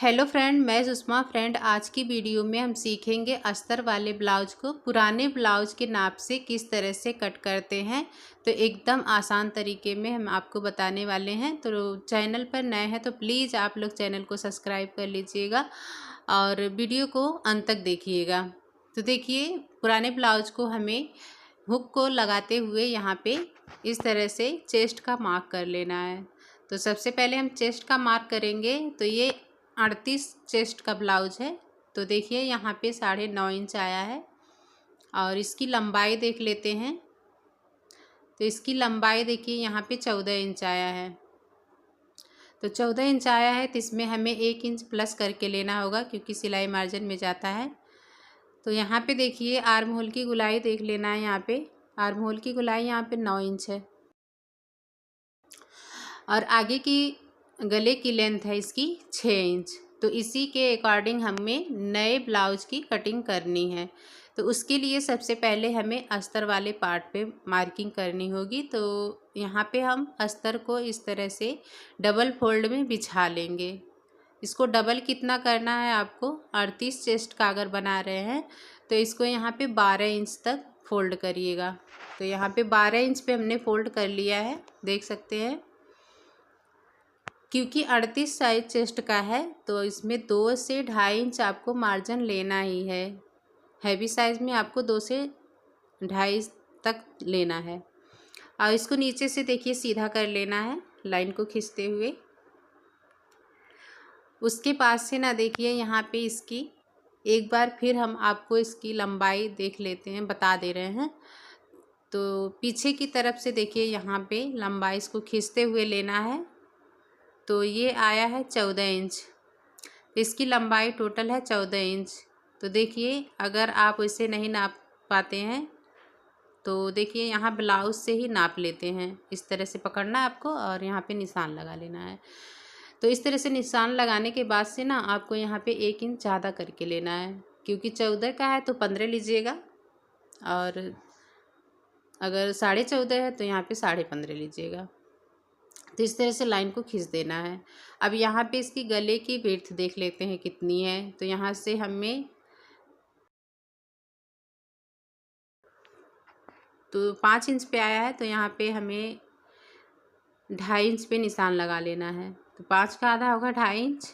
Hello friend, मैं Sushma. Friend, आज की वीडियो में हम सीखेंगे अस्तर वाले ब्लाउज को पुराने ब्लाउज के नाप से किस तरह से कट करते हैं। तो एकदम आसान तरीके में हम आपको बताने वाले हैं। तो चैनल पर नए हैं तो प्लीज़ आप लोग चैनल को सब्सक्राइब कर लीजिएगा और वीडियो को अंत तक देखिएगा। तो देखिए, पुराने ब्लाउज को हमें हुक को लगाते हुए यहाँ पे इस तरह से चेस्ट का मार्क कर लेना है। तो सबसे पहले हम चेस्ट का मार्क करेंगे। तो ये 38 चेस्ट का ब्लाउज है। तो देखिए यहाँ पे 9.5 इंच आया है और इसकी लंबाई देख लेते हैं। तो इसकी लंबाई देखिए यहाँ पे 14 इंच आया है। तो 14 इंच आया है तो इसमें हमें 1 इंच प्लस करके लेना होगा क्योंकि सिलाई मार्जिन में जाता है। तो यहाँ पे देखिए आर्म होल की गुलाई देख लेना है। यहाँ पे आर्म होल की गुलाई यहाँ पे 9 इंच है और आगे की गले की लेंथ है इसकी 6 इंच। तो इसी के अकॉर्डिंग हमें नए ब्लाउज की कटिंग करनी है। तो उसके लिए सबसे पहले हमें अस्तर वाले पार्ट पे मार्किंग करनी होगी। तो यहाँ पे हम अस्तर को इस तरह से डबल फोल्ड में बिछा लेंगे। इसको डबल कितना करना है आपको, 38 चेस्ट का अगर बना रहे हैं तो इसको यहाँ पे 12 इंच तक फोल्ड करिएगा। तो यहाँ पे 12 इंच पे हमने फोल्ड कर लिया है, देख सकते हैं। क्योंकि 38 साइज चेस्ट का है तो इसमें 2 से 2.5 इंच आपको मार्जिन लेना ही है। हैवी साइज़ में आपको 2 से 2.5 तक लेना है और इसको नीचे से देखिए सीधा कर लेना है लाइन को खींचते हुए। उसके पास से ना देखिए यहाँ पे इसकी एक बार फिर हम आपको इसकी लंबाई देख लेते हैं, बता दे रहे हैं। तो पीछे की तरफ से देखिए यहाँ पे लंबाई इसको खींचते हुए लेना है। तो ये आया है 14 इंच। इसकी लंबाई टोटल है 14 इंच। तो देखिए अगर आप इसे नहीं नाप पाते हैं तो देखिए यहाँ ब्लाउज से ही नाप लेते हैं। इस तरह से पकड़ना है आपको और यहाँ पे निशान लगा लेना है। तो इस तरह से निशान लगाने के बाद से ना आपको यहाँ पे 1 इंच ज़्यादा करके लेना है। क्योंकि 14 का है तो 15 लीजिएगा और अगर 14.5 है तो यहाँ पे 15.5 लीजिएगा। तो इस तरह से लाइन को खींच देना है। अब यहाँ पे इसकी गले की विड्थ देख लेते हैं कितनी है। तो यहाँ से हमें तो 5 इंच पे आया है तो यहाँ पे हमें 2.5 इंच पे निशान लगा लेना है। तो 5 का आधा होगा 2.5 इंच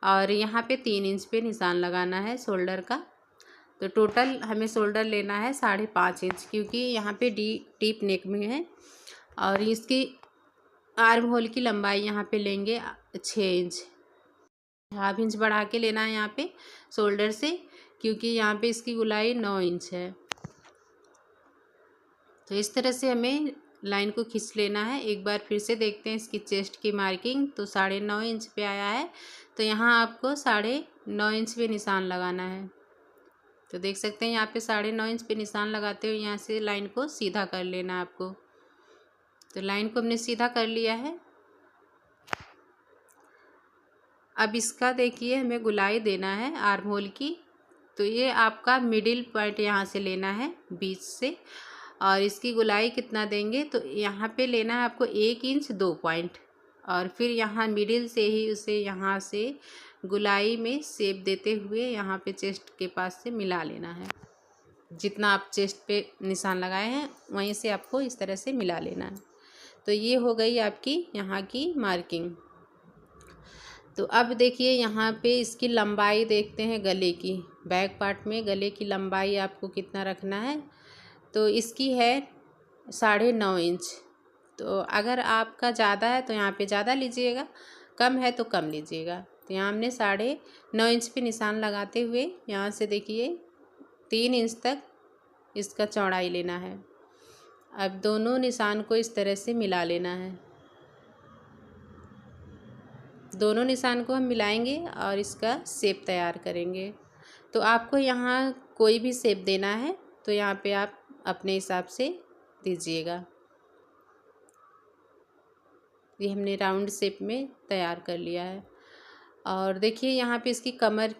और यहाँ पे 3 इंच पे निशान लगाना है शोल्डर का। तो टोटल हमें शोल्डर लेना है 5.5 इंच क्योंकि यहाँ पे डीप नेक में है। और इसकी आर्म होल की लंबाई यहाँ पे लेंगे 6 इंच। हाफ इंच बढ़ा के लेना है यहाँ पे शोल्डर से क्योंकि यहाँ पे इसकी गोलाई 9 इंच है। तो इस तरह से हमें लाइन को खींच लेना है। एक बार फिर से देखते हैं इसकी चेस्ट की मार्किंग। तो 9.5 इंच पे आया है तो यहाँ आपको 9.5 इंच पे निशान लगाना है। तो देख सकते हैं यहाँ पे 9.5 इंच पे निशान लगाते हुए यहाँ से लाइन को सीधा कर लेना है आपको। तो लाइन को हमने सीधा कर लिया है। अब इसका देखिए हमें गुलाई देना है आर्म होल की। तो ये आपका मिडिल पॉइंट यहाँ से लेना है बीच से और इसकी गुलाई कितना देंगे तो यहाँ पे लेना है आपको 1 इंच 2 पॉइंट और फिर यहाँ मिडिल से ही उसे यहाँ से गुलाई में शेप देते हुए यहाँ पे चेस्ट के पास से मिला लेना है। जितना आप चेस्ट पे निशान लगाए हैं वहीं से आपको इस तरह से मिला लेना है। तो ये हो गई आपकी यहाँ की मार्किंग। तो अब देखिए यहाँ पे इसकी लंबाई देखते हैं गले की। बैक पार्ट में गले की लंबाई आपको कितना रखना है तो इसकी है 9.5 इंच। तो अगर आपका ज़्यादा है तो यहाँ पे ज़्यादा लीजिएगा, कम है तो कम लीजिएगा। तो यहाँ हमने 9.5 इंच पे निशान लगाते हुए यहाँ से देखिए 3 इंच तक इसका चौड़ाई लेना है। अब दोनों निशान को इस तरह से मिला लेना है। दोनों निशान को हम मिलाएंगे और इसका शेप तैयार करेंगे। तो आपको यहाँ कोई भी शेप देना है तो यहाँ पे आप अपने हिसाब से दीजिएगा। ये हमने राउंड शेप में तैयार कर लिया है। और देखिए यहाँ पे इसकी कमर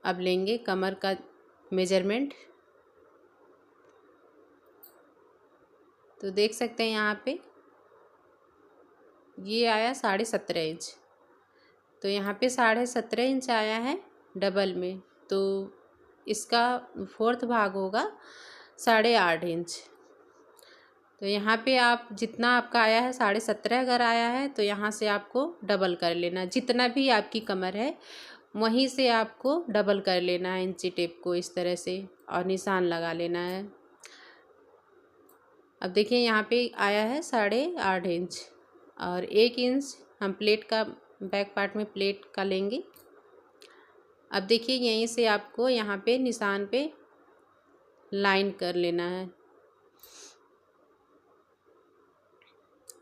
अब लेंगे, कमर का मेजरमेंट। तो देख सकते हैं यहाँ पे ये आया 17.5 इंच। तो यहाँ पे 17.5 इंच आया है डबल में, तो इसका 4th भाग होगा 8.5 इंच। तो यहाँ पे आप जितना आपका आया है 17.5 अगर आया है तो यहाँ से आपको डबल कर लेना, जितना भी आपकी कमर है वहीं से आपको डबल कर लेना है इंची टेप को इस तरह से, और निशान लगा लेना है। अब देखिए यहाँ पे आया है 8.5 इंच, और 1 इंच हम प्लेट का बैक पार्ट में प्लेट का लेंगे। अब देखिए यहीं से आपको यहाँ पे निशान पे लाइन कर लेना है।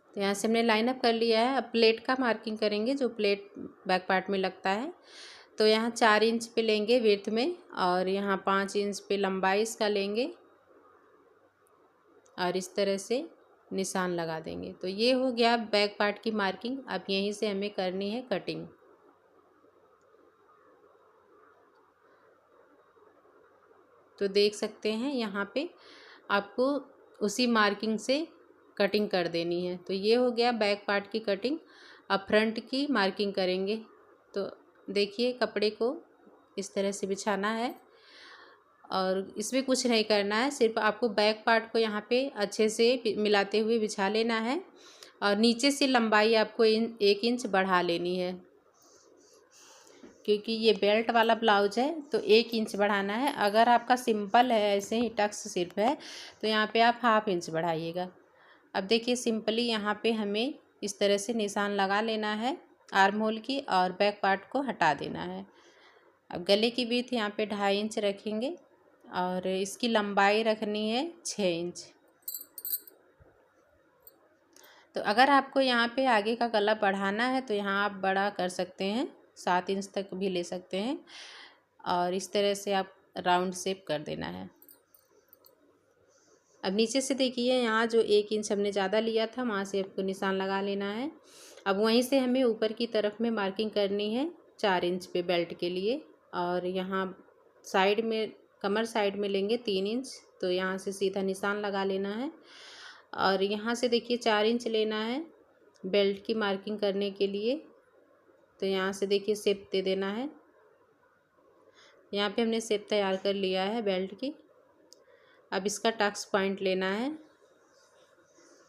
तो यहाँ से हमने लाइन अप कर लिया है। अब प्लेट का मार्किंग करेंगे, जो प्लेट बैक पार्ट में लगता है। तो यहाँ 4 इंच पे लेंगे विड्थ में, और यहाँ 5 इंच पे लंबाई इसका लेंगे, और इस तरह से निशान लगा देंगे। तो ये हो गया बैक पार्ट की मार्किंग। अब यहीं से हमें करनी है कटिंग। तो देख सकते हैं यहाँ पे आपको उसी मार्किंग से कटिंग कर देनी है। तो ये हो गया बैक पार्ट की कटिंग। अब फ्रंट की मार्किंग करेंगे। तो देखिए कपड़े को इस तरह से बिछाना है, और इसमें कुछ नहीं करना है, सिर्फ आपको बैक पार्ट को यहाँ पे अच्छे से मिलाते हुए बिछा लेना है, और नीचे से लंबाई आपको 1 इंच बढ़ा लेनी है, क्योंकि ये बेल्ट वाला ब्लाउज है तो 1 इंच बढ़ाना है। अगर आपका सिंपल है, ऐसे ही टक्स सिर्फ है, तो यहाँ पे आप 1/2 इंच बढ़ाइएगा। अब देखिए सिंपली यहाँ पे हमें इस तरह से निशान लगा लेना है आर्म होल की, और बैक पार्ट को हटा देना है। अब गले की विड्थ यहाँ पे 2.5 इंच रखेंगे, और इसकी लंबाई रखनी है 6 इंच। तो अगर आपको यहाँ पे आगे का गला बढ़ाना है तो यहाँ आप बड़ा कर सकते हैं, 7 इंच तक भी ले सकते हैं, और इस तरह से आप राउंड शेप कर देना है। अब नीचे से देखिए यहाँ जो 1 इंच हमने ज़्यादा लिया था वहाँ से आपको निशान लगा लेना है। अब वहीं से हमें ऊपर की तरफ में मार्किंग करनी है 4 इंच पे बेल्ट के लिए, और यहाँ साइड में कमर साइड में लेंगे 3 इंच। तो यहाँ से सीधा निशान लगा लेना है, और यहाँ से देखिए 4 इंच लेना है बेल्ट की मार्किंग करने के लिए। तो यहाँ से देखिए शेप दे देना है। यहाँ पे हमने शेप तैयार कर लिया है बेल्ट की। अब इसका टक्स पॉइंट लेना है।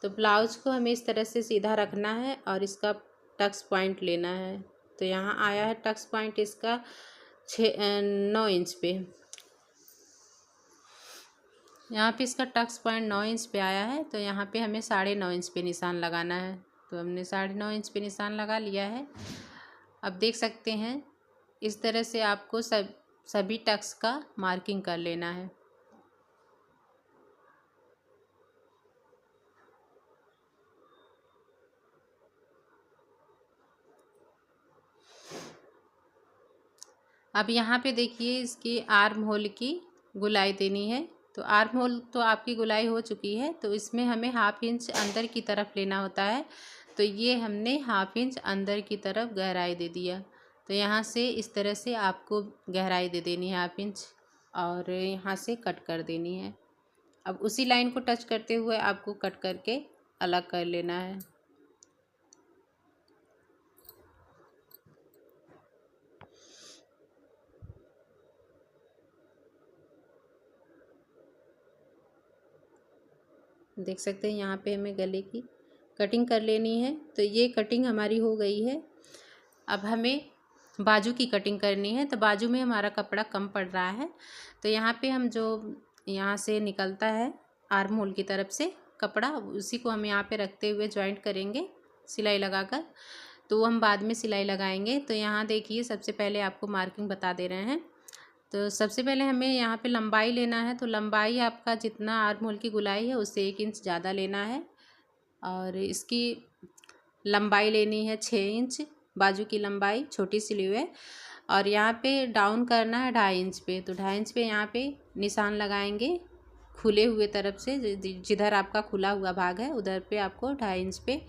तो ब्लाउज को हमें इस तरह से सीधा रखना है और इसका टक्स पॉइंट लेना है। तो यहाँ आया है टक्स पॉइंट इसका 9 इंच पे। यहाँ पे इसका टक्स पॉइंट 9 इंच पे आया है, तो यहाँ पे हमें 9.5 इंच पे निशान लगाना है। तो हमने 9.5 इंच पे निशान लगा लिया है। अब देख सकते हैं इस तरह से आपको सभी टक्स का मार्किंग कर लेना है। अब यहाँ पे देखिए इसकी आर्म होल की गुलाई देनी है। तो आर्म होल तो आपकी गुलाई हो चुकी है, तो इसमें हमें 1/2 इंच अंदर की तरफ लेना होता है। तो ये हमने 1/2 इंच अंदर की तरफ गहराई दे दिया। तो यहाँ से इस तरह से आपको गहराई दे देनी है 1/2 इंच, और यहाँ से कट कर देनी है। अब उसी लाइन को टच करते हुए आपको कट करके अलग कर लेना है। देख सकते हैं यहाँ पे हमें गले की कटिंग कर लेनी है। तो ये कटिंग हमारी हो गई है। अब हमें बाजू की कटिंग करनी है। तो बाजू में हमारा कपड़ा कम पड़ रहा है, तो यहाँ पे हम जो यहाँ से निकलता है आर्म होल की तरफ से कपड़ा, उसी को हम यहाँ पे रखते हुए जॉइंट करेंगे सिलाई लगाकर। तो वो हम बाद में सिलाई लगाएंगे। तो यहाँ देखिए सबसे पहले आपको मार्किंग बता दे रहे हैं। तो सबसे पहले हमें यहाँ पे लंबाई लेना है। तो लंबाई आपका जितना आर्म होल की गुलाई है उससे 1 इंच ज़्यादा लेना है, और इसकी लंबाई लेनी है 6 इंच। बाजू की लंबाई छोटी सी ली है, और यहाँ पे डाउन करना है 2.5 इंच पे। तो 2.5 इंच पे यहाँ पे निशान लगाएंगे खुले हुए तरफ से, जिधर आपका खुला हुआ भाग है उधर पे आपको 2.5 इंच पे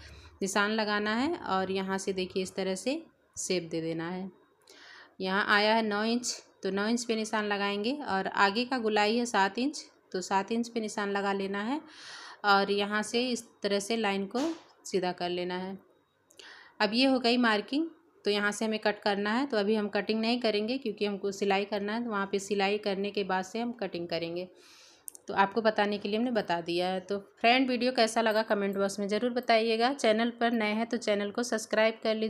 निशान लगाना है, और यहाँ से देखिए इस तरह से शेप दे देना है। यहाँ आया है 9 इंच, तो 9 इंच पे निशान लगाएंगे, और आगे का गुलाई है 7 इंच, तो 7 इंच पे निशान लगा लेना है, और यहाँ से इस तरह से लाइन को सीधा कर लेना है। अब ये हो गई मार्किंग। तो यहाँ से हमें कट करना है। तो अभी हम कटिंग नहीं करेंगे क्योंकि हमको सिलाई करना है, तो वहाँ पे सिलाई करने के बाद से हम कटिंग करेंगे। तो आपको बताने के लिए हमने बता दिया है। तो फ्रेंड वीडियो कैसा लगा कमेंट बॉक्स में ज़रूर बताइएगा। चैनल पर नए हैं तो चैनल को सब्सक्राइब कर लीजिए।